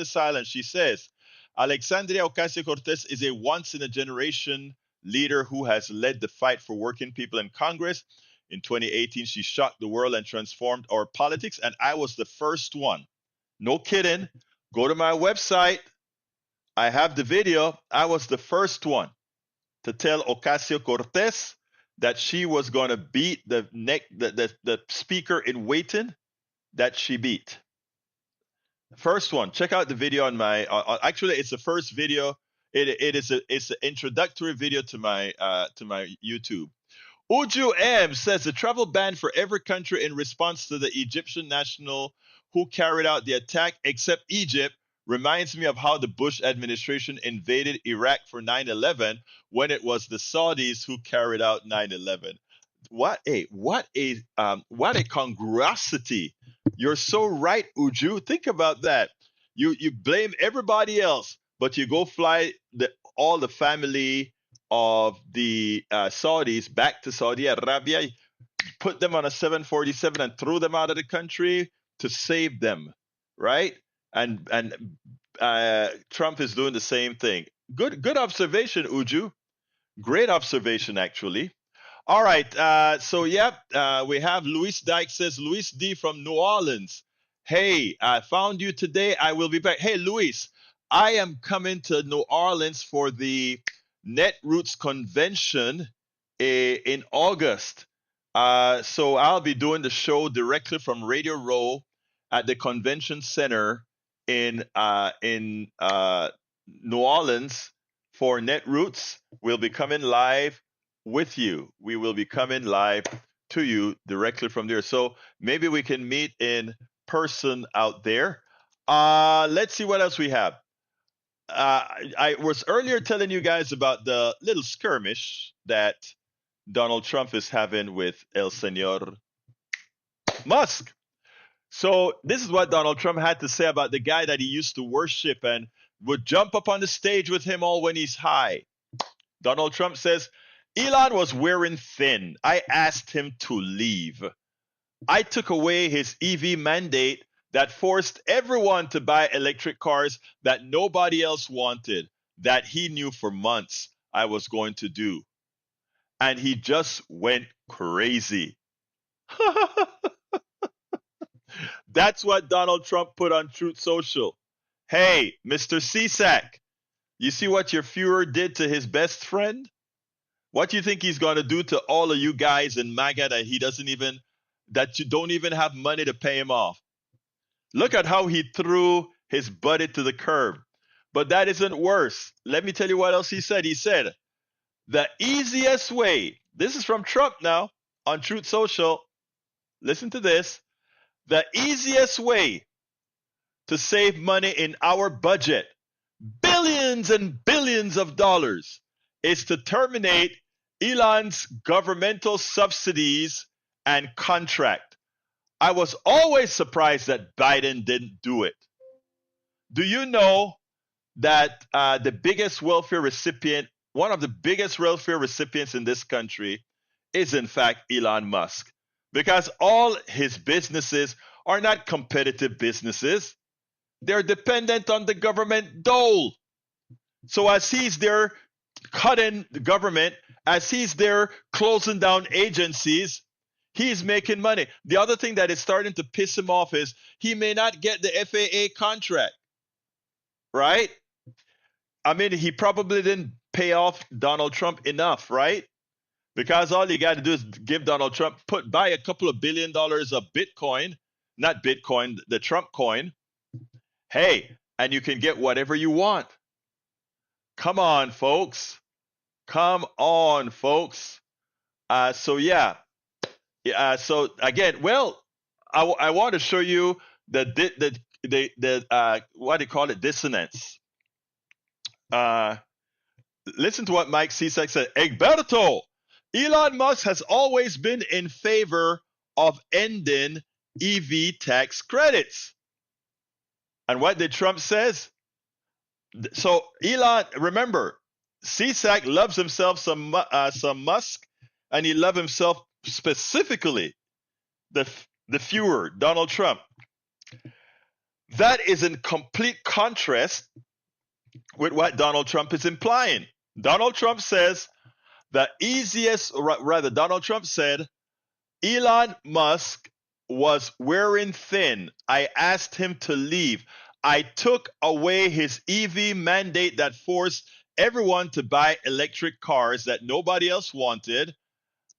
silence. She says, Alexandria Ocasio-Cortez is a once-in-a-generation leader who has led the fight for working people in Congress. In 2018, she shocked the world and transformed our politics, and I was the first one. No kidding. Go to my website. I have the video. I was the first one to tell Ocasio-Cortez that she was going to beat the speaker in waiting that she beat. First one. Check out the video on my. Actually, it's the first video. It's an introductory video to my YouTube. Uju M says the travel ban for every country in response to the Egyptian national who carried out the attack, except Egypt, reminds me of how the Bush administration invaded Iraq for 9/11 when it was the Saudis who carried out 9/11. what a congruosity. You're so right, Uju. Think about that. You blame everybody else, but you go fly all the family of the Saudis back to Saudi Arabia, put them on a 747 and threw them out of the country to save them, right? And Trump is doing the same thing. Good observation, Uju. Great observation, actually. All right. We have Luis Dyke says, Luis D from New Orleans. Hey, I found you today. I will be back. Hey, Luis, I am coming to New Orleans for the Netroots convention in August. So I'll be doing the show directly from Radio Row at the convention center in New Orleans for Netroots. We'll be coming live with you. We will be coming live to you directly from there. So maybe we can meet in person out there. Let's see what else we have. I was earlier telling you guys about the little skirmish that Donald Trump is having with El Senor Musk. So this is what Donald Trump had to say about the guy that he used to worship and would jump up on the stage with him all when he's high. Donald Trump says, Elon was wearing thin. I asked him to leave. I took away his EV mandate that forced everyone to buy electric cars that nobody else wanted, that he knew for months I was going to do. And he just went crazy. That's what Donald Trump put on Truth Social. Hey, Mr. CSAC, you see what your Fuhrer did to his best friend? What do you think he's going to do to all of you guys in MAGA that you don't even have money to pay him off? Look at how he threw his buddy to the curb. But that isn't worse. Let me tell you what else he said. He said, the easiest way, this is from Trump now on Truth Social. Listen to this. The easiest way to save money in our budget, billions and billions of dollars, is to terminate Elon's governmental subsidies and contract. I was always surprised that Biden didn't do it. Do you know that the biggest welfare recipient, one of the biggest welfare recipients in this country, is in fact Elon Musk? Because all his businesses are not competitive businesses. They're dependent on the government dole. So as he's there cutting the government, as he's there closing down agencies, he's making money. The other thing that is starting to piss him off is he may not get the FAA contract, right? I mean, he probably didn't pay off Donald Trump enough, right? Because all you got to do is give Donald Trump, buy a couple of $1 billion of Bitcoin, not Bitcoin, the Trump coin. Hey, and you can get whatever you want. Come on, folks. Come on, folks. So again, well, I want to show you the what do you call it, dissonance. Listen to what Mike Cisak said. Egberto, Elon Musk has always been in favor of ending EV tax credits. And what did Trump says? So Elon, remember, CSAC loves himself some Musk, and he loves himself specifically the Fuhrer, Donald Trump. That is in complete contrast with what Donald Trump is implying. Donald Trump says Donald Trump said, Elon Musk was wearing thin. I asked him to leave. I took away his EV mandate that forced everyone to buy electric cars that nobody else wanted.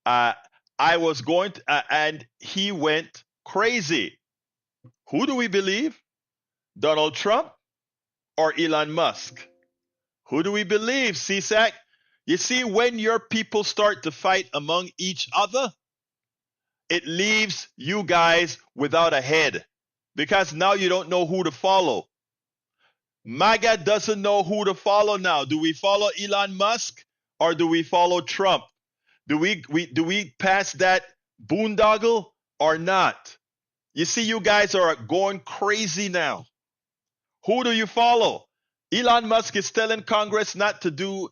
I was going to, and he went crazy. Who do we believe? Donald Trump or Elon Musk? Who do we believe, CSAC? You see, when your people start to fight among each other, it leaves you guys without a head, because now you don't know who to follow. MAGA doesn't know who to follow now. Do we follow Elon Musk or do we follow Trump? Do we pass that boondoggle or not? You see, you guys are going crazy now. Who do you follow? Elon Musk is telling Congress not to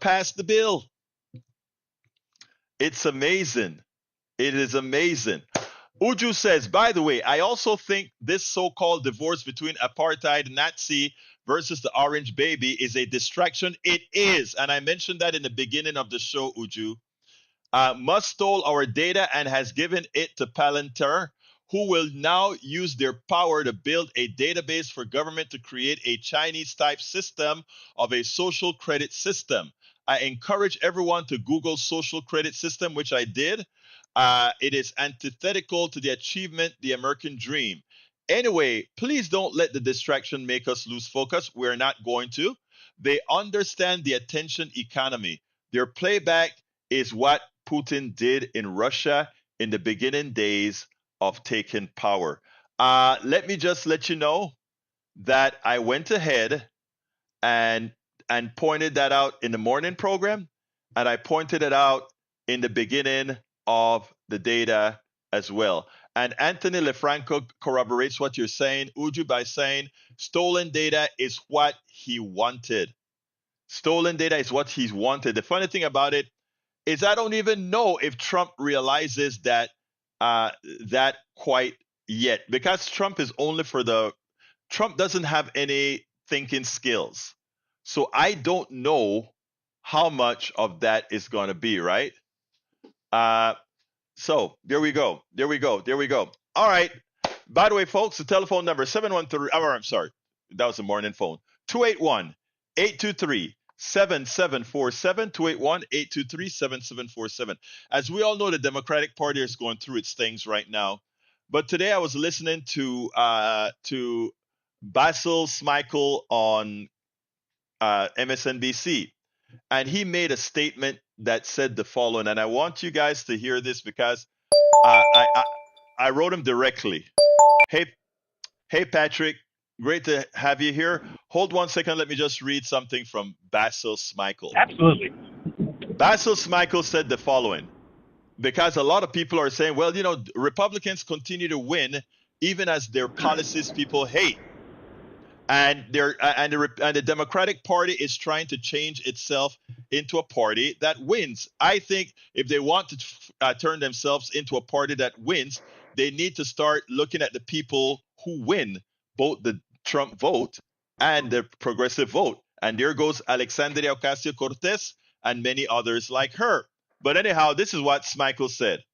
pass the bill. It's amazing. It is amazing. Uju says, by the way, I also think this so-called divorce between apartheid Nazi versus the orange baby is a distraction. It is. And I mentioned that in the beginning of the show, Uju. Musk stole our data and has given it to Palantir, who will now use their power to build a database for government to create a Chinese-type system of a social credit system. I encourage everyone to Google social credit system, which I did. It is antithetical to the achievement, the American dream. Anyway, please don't let the distraction make us lose focus. We're not going to. They understand the attention economy. Their playback is what Putin did in Russia in the beginning days of taking power. Let me just let you know that I went ahead and pointed that out in the morning program, and I pointed it out in the beginning of the data as well. And Anthony LeFranco corroborates what you're saying, Uju, by saying stolen data is what he wanted. Stolen data is what he wanted. The funny thing about it is I don't even know if Trump realizes that that quite yet, because Trump is only for the Trump doesn't have any thinking skills. So I don't know how much of that is going to be, right? So there we go. There we go. There we go. All right. By the way, folks, the telephone number 713. Oh, I'm sorry. That was the morning phone. 281-823-7747. 281-823-7747. As we all know, the Democratic Party is going through its things right now. But today I was listening to Basil Smikle on MSNBC, and he made a statement that said the following, and I want you guys to hear this because I wrote him directly. Hey, Patrick, great to have you here. Hold 1 second. Let me just read something from Basil Smikle. Absolutely. Basil Smikle said the following, because a lot of people are saying, well, you know, Republicans continue to win even as their policies people hate. And the Democratic Party is trying to change itself into a party that wins. I think if they want to turn themselves into a party that wins, they need to start looking at the people who win both the Trump vote and the progressive vote. And there goes Alexandria Ocasio-Cortez and many others like her. But anyhow, this is what Smikle said.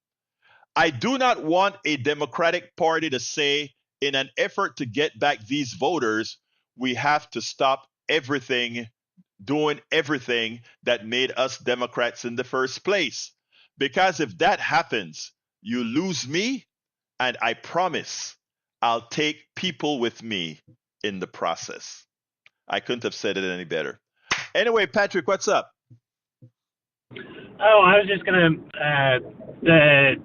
I do not want a Democratic Party to say, in an effort to get back these voters, we have to stop doing everything that made us Democrats in the first place. Because if that happens, you lose me, and I promise I'll take people with me in the process. I couldn't have said it any better. Anyway, Patrick, what's up? Oh, I was just gonna the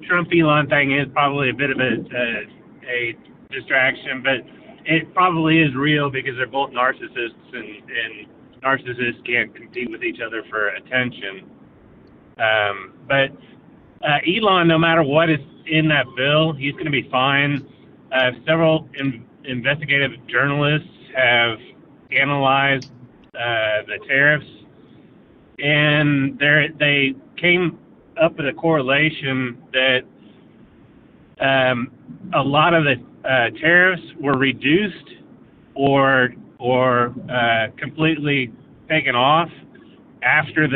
Trump Elon thing is probably a bit of a distraction, but it probably is real because they're both narcissists, and narcissists can't compete with each other for attention. But Elon, no matter what is in that bill, he's going to be fine. Several investigative journalists have analyzed the tariffs, and they came up with a correlation that a lot of the tariffs were reduced or completely taken off after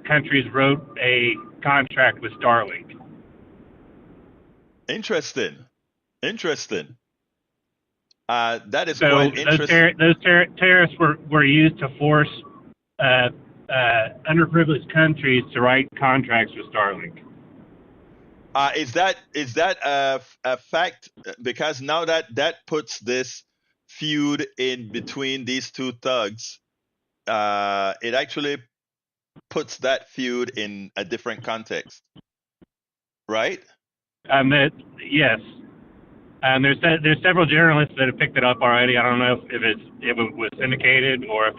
countries wrote a contract with Starlink. Interesting. That is so quite interesting. Those tariffs were used to force underprivileged countries to write contracts with Starlink. Is that a fact? Because now that puts this feud in between these two thugs, it actually puts that feud in a different context, right? Yes. There's several journalists that have picked it up already. I don't know if it was syndicated or if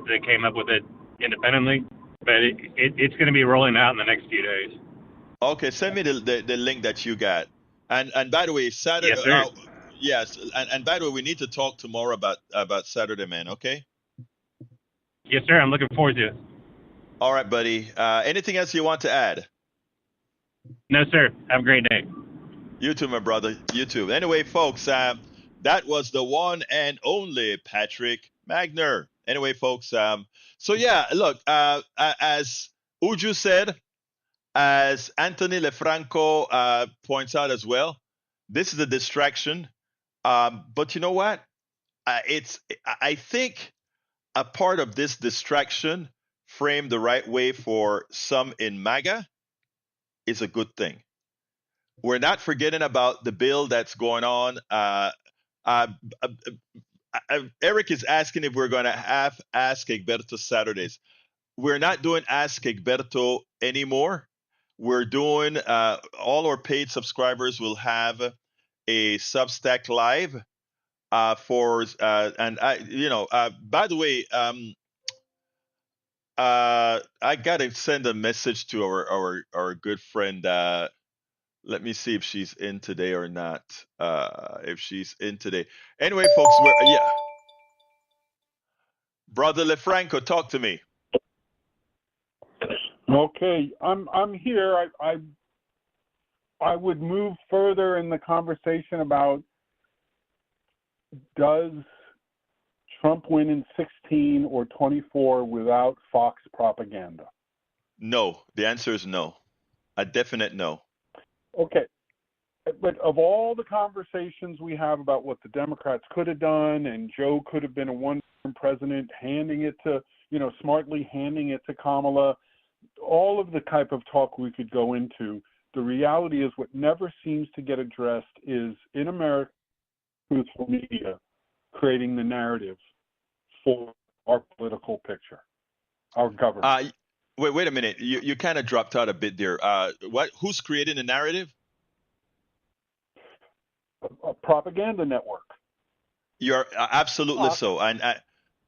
they came up with it independently. but it's going to be rolling out in the next few days. Okay, send me the link that you got. And by the way, Saturday. Yes, sir. Yes, and by the way, we need to talk tomorrow about Saturday, man. Okay. Yes, sir. I'm looking forward to it. All right, buddy. Anything else you want to add? No, sir. Have a great day. You too, my brother. You too. Anyway, folks, that was the one and only Patrick Magner. Anyway, folks, so yeah, look, as Uju said, as Anthony Lefranco points out as well, this is a distraction. But you know what? I think a part of this distraction, framed the right way for some in MAGA, is a good thing. We're not forgetting about the bill that's going on. Uh, Eric is asking if we're going to have Ask Egberto Saturdays. We're not doing Ask Egberto anymore. We're doing all our paid subscribers will have a Substack Live and by the way, I gotta send a message to our good friend. Let me see if she's in today or not. If she's in today. Anyway, folks, Brother Lefranco, talk to me. Okay, I'm here. I would move further in the conversation about, does Trump win in 16 or 24 without Fox propaganda? No, the answer is no. A definite no. Okay, but of all the conversations we have about what the Democrats could have done, and Joe could have been a one-term president, handing it to, smartly handing it to Kamala, all of the type of talk we could go into, the reality is what never seems to get addressed is, in America, truthful media creating the narrative for our political picture, our government. Wait a minute. You kind of dropped out a bit there. Who's creating the narrative? A propaganda network. You're absolutely so, and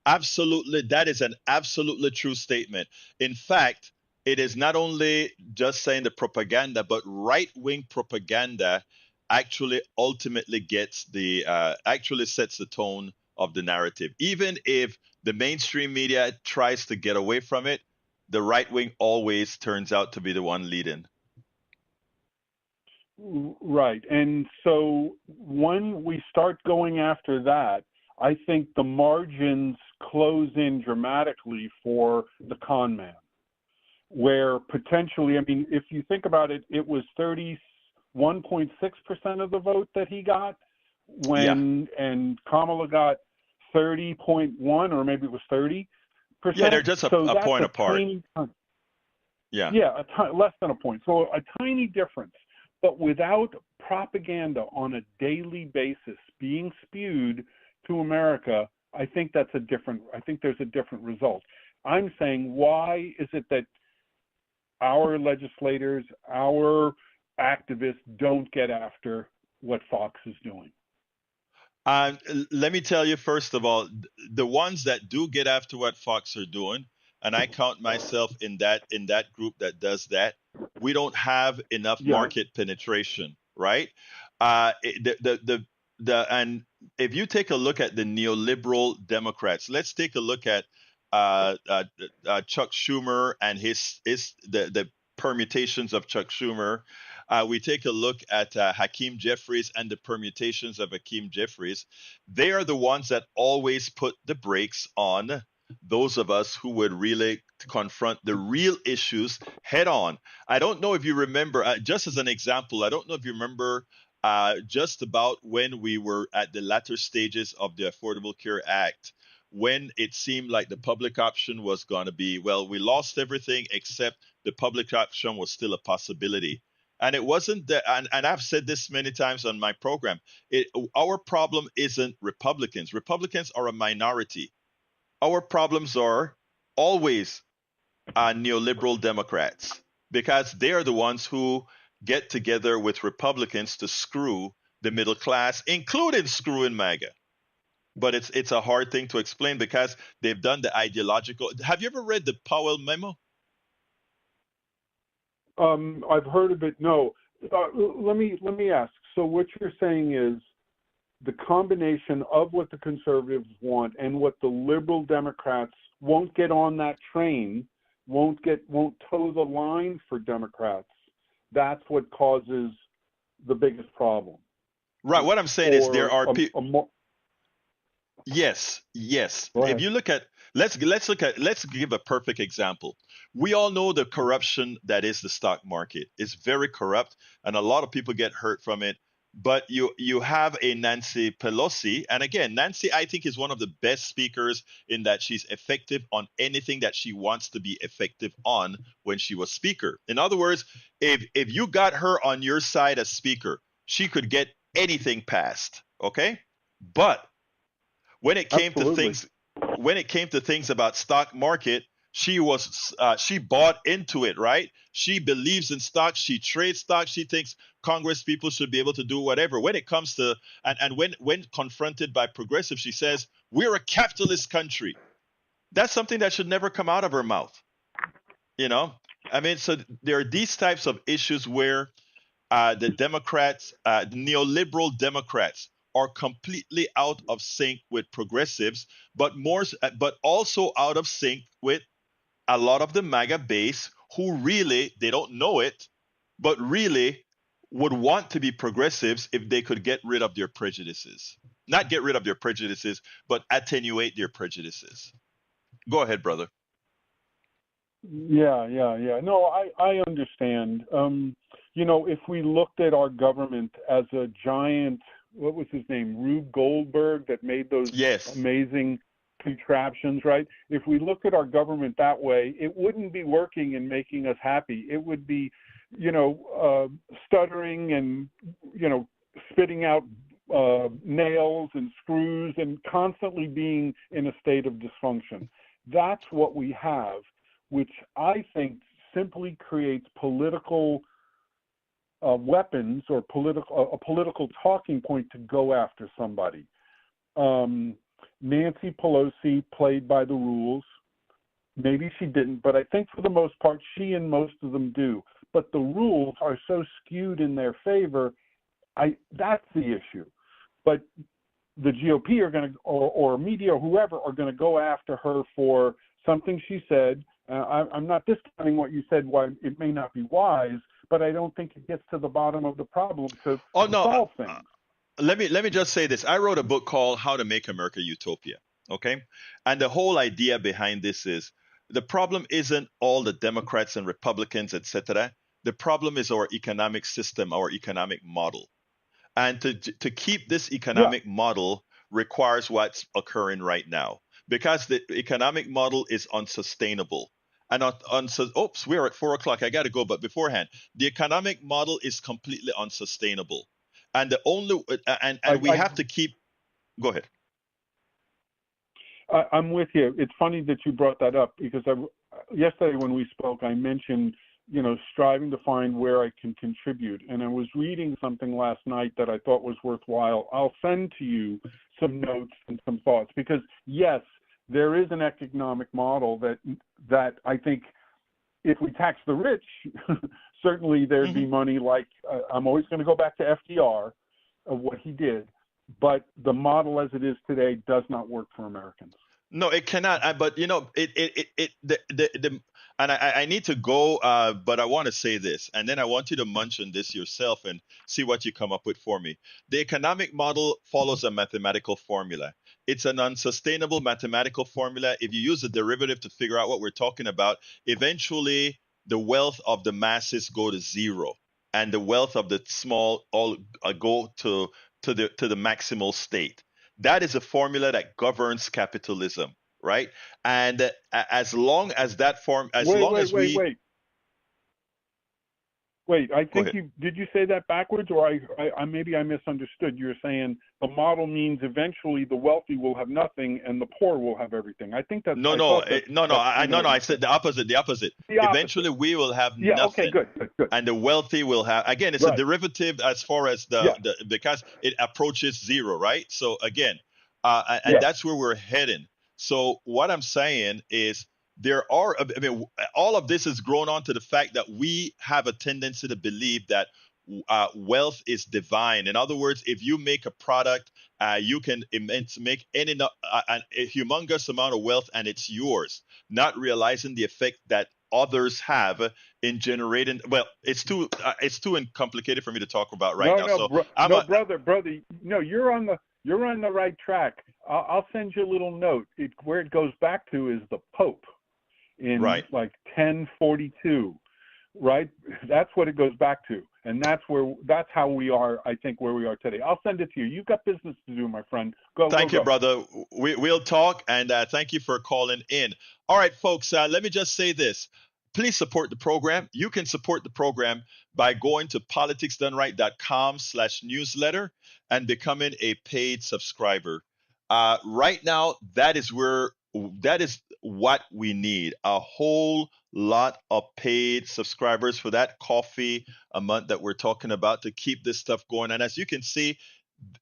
absolutely, that is an absolutely true statement. In fact, it is not only just saying the propaganda, but right-wing propaganda actually ultimately actually sets the tone of the narrative. Even if the mainstream media tries to get away from it, the right wing always turns out to be the one leading. Right. And so when we start going after that, I think the margins close in dramatically for the con man, where potentially, if you think about it, it was 31.6% of the vote that he got and Kamala got 30.1, or maybe it was 30%. Yeah, they're just a point apart. Less than a point. So a tiny difference. But without propaganda on a daily basis being spewed to America, I think there's a different result. I'm saying, why is it that our legislators, our activists don't get after what Fox is doing? Let me tell you, first of all, the ones that do get after what Fox are doing, and I count myself in that group that does that, we don't have enough market penetration, right? And if you take a look at the neoliberal Democrats, let's take a look at Chuck Schumer and the permutations of Chuck Schumer. We take a look at Hakeem Jeffries and the permutations of Hakeem Jeffries. They are the ones that always put the brakes on those of us who would really confront the real issues head on. I don't know if you remember, just as an example, I don't know if you remember just about when we were at the latter stages of the Affordable Care Act, when it seemed like the public option was going to be, well, we lost everything except the public option was still a possibility. And it wasn't that, and I've said this many times on my program, our problem isn't Republicans. Republicans are a minority. Our problems are always neoliberal Democrats, because they are the ones who get together with Republicans to screw the middle class, including screwing MAGA. But it's a hard thing to explain because they've done the ideological. Have you ever read the Powell memo? I've heard of it. No. Let me ask. So what you're saying is the combination of what the conservatives want and what the liberal Democrats won't get on that train, won't toe the line for Democrats. That's what causes the biggest problem. Right. What I'm saying is there are people. Yes. If you look at let's give a perfect example. We all know the corruption that is the stock market. It's very corrupt, and a lot of people get hurt from it. But you have a Nancy Pelosi, and again, Nancy, I think, is one of the best speakers in that she's effective on anything that she wants to be effective on when she was speaker. In other words, if you got her on your side as speaker, she could get anything passed. Okay, but when it came to things about stock market, she bought into it, right? She believes in stocks. She trades stocks. She thinks Congress people should be able to do whatever. When it comes to and when confronted by progressives, she says we're a capitalist country. That's something that should never come out of her mouth. I mean, so there are these types of issues where the Democrats, neoliberal Democrats, are completely out of sync with progressives, but also out of sync with a lot of the MAGA base who really, they don't know it, but really would want to be progressives if they could get rid of their prejudices. Not get rid of their prejudices, but attenuate their prejudices. Go ahead, brother. Yeah. No, I understand. If we looked at our government as a giant, what was his name, Rube Goldberg, that made those amazing contraptions, right? If we looked at our government that way, it wouldn't be working and making us happy. It would be, stuttering and, spitting out nails and screws and constantly being in a state of dysfunction. That's what we have, which I think simply creates political weapons or a political talking point to go after somebody. Nancy Pelosi played by the rules. Maybe she didn't, but I think for the most part, she and most of them do. But the rules are so skewed in their favor. That's the issue. But the GOP are going to, or media or whoever, are going to go after her for something she said. I'm not discounting what you said, why it may not be wise, but I don't think it gets to the bottom of the problem to solve things. Let me just say this. I wrote a book called How to Make America Utopia. Okay. And the whole idea behind this is the problem isn't all the Democrats and Republicans, etc. The problem is our economic system, our economic model. And to keep this economic model requires what's occurring right now, because the economic model is unsustainable. And we're at 4:00. I got to go. But beforehand, the economic model is completely unsustainable. And the only we have to keep. Go ahead. I'm with you. It's funny that you brought that up, because yesterday when we spoke, I mentioned striving to find where I can contribute, and I was reading something last night that I thought was worthwhile. I'll send to you some notes and some thoughts, because yes, there is an economic model that I think if we tax the rich, certainly there'd be money. Like I'm always going to go back to FDR, of what he did, but the model as it is today does not work for Americans. No, it cannot. But I need to go. But I want to say this, and then I want you to munch on this yourself and see what you come up with for me. The economic model follows a mathematical formula. It's an unsustainable mathematical formula. If you use a derivative to figure out what we're talking about, eventually the wealth of the masses go to zero, and the wealth of the small all go to the maximal state. That is a formula that governs capitalism, right? And as long as that form, Wait, I think did you say that backwards, or I maybe I misunderstood. You're saying the model means eventually the wealthy will have nothing and the poor will have everything. I think that's I said the opposite. Eventually we will have nothing. Okay, good. And the wealthy will have, again, it's a derivative as far as because it approaches zero, right? So again, and that's where we're heading. So what I'm saying is there are, I mean, all of this has grown on to the fact that we have a tendency to believe that wealth is divine. In other words, if you make a product, you can make a humongous amount of wealth and it's yours, not realizing the effect that others have in generating. Well, it's too complicated for me to talk about right now. So brother, no, you're on the right track. I'll send you a little note. Where it goes back to is the Pope in like 1042, right? That's what it goes back to, and that's how we are. I think where we are today. I'll send it to you. You've got business to do, my friend. Thank you, brother. We'll talk, and thank you for calling in. All right, folks. Let me just say this. Please support the program. You can support the program by going to politicsdoneright.com/newsletter and becoming a paid subscriber. Right now, that is what we need. A whole lot of paid subscribers for that coffee a month that we're talking about to keep this stuff going. And as you can see,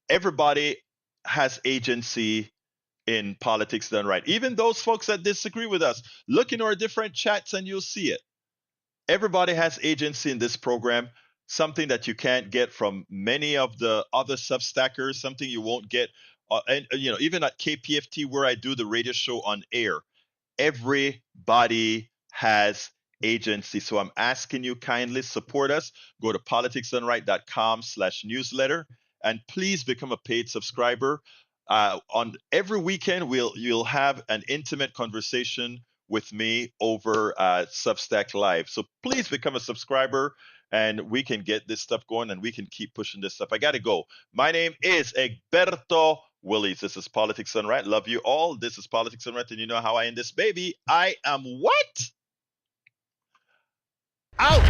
everybody has agency in Politics Done Right. Even those folks that disagree with us, look in our different chats and you'll see it. Everybody has agency in this program, something that you can't get from many of the other Substackers, something you won't get. And even at KPFT, where I do the radio show on air, everybody has agency. So I'm asking you kindly support us. Go to politicsdoneright.com/newsletter and please become a paid subscriber. On every weekend, you'll have an intimate conversation with me over Substack Live. So please become a subscriber and we can get this stuff going and we can keep pushing this stuff. I got to go. My name is Egberto Willies. This is Politics Done Right. Love you all. This is Politics Done Right, and you know how I end this baby. I am what? Out!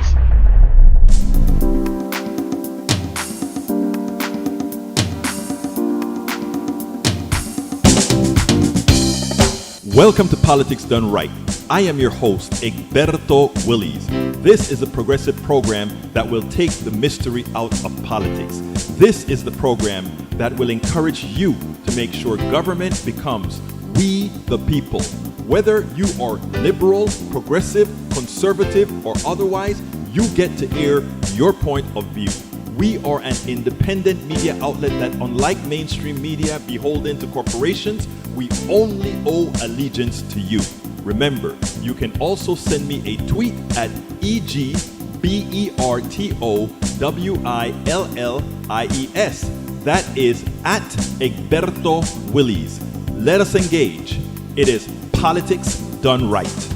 Welcome to Politics Done Right. I am your host, Egberto Willies. This is a progressive program that will take the mystery out of politics. This is the program that will encourage you to make sure government becomes we the people. Whether you are liberal, progressive, conservative, or otherwise, you get to air your point of view. We are an independent media outlet that, unlike mainstream media beholden to corporations, we only owe allegiance to you. Remember, you can also send me a tweet at EGBERTOWILLIES. That is at Egberto Willies. Let us engage. It is Politics Done Right.